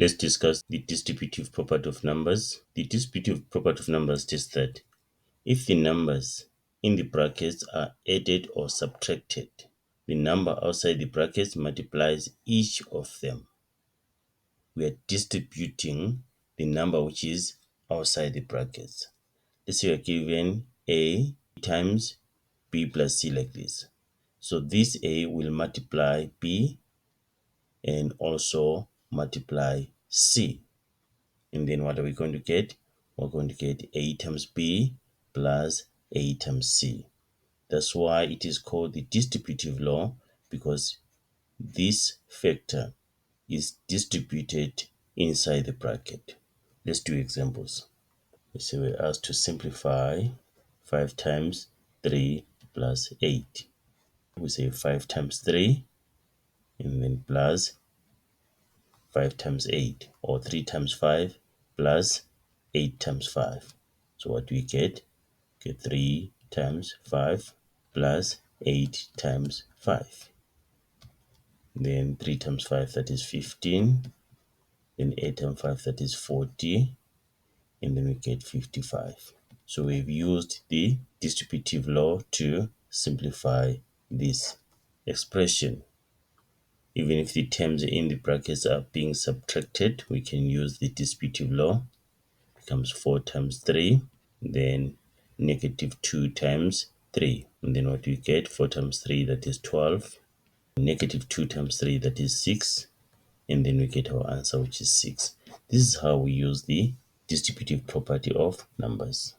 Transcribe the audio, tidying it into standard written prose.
Let's discuss the distributive property of numbers. The distributive property of numbers states that if the numbers in the brackets are added or subtracted, the number outside the brackets multiplies each of them. We are distributing the number which is outside the brackets. Let's say we are given A times B plus C like this. So this A will multiply B and also multiply C. And then what are we going to get? We're going to get A times B plus A times C. That's why it is called the distributive law, because this factor is distributed inside the bracket. Let's do examples. Let's say we're asked to simplify 5 times 3 plus 8. We say 5 times 3 and then plus 5 times 8, or 3 times 5 plus 8 times 5. So what do we get? Get 3 times 5 plus 8 times 5. Then 3 times 5, that is 15. Then 8 times 5, that is 40. And then we get 55. So we've used the distributive law to simplify this expression. Even if the terms in the brackets are being subtracted, we can use the distributive law. It becomes 4 times 3, then negative 2 times 3. And then what do we get? 4 times 3, that is 12. Negative 2 times 3, that is 6. And then we get our answer, which is 6. This is how we use the distributive property of numbers.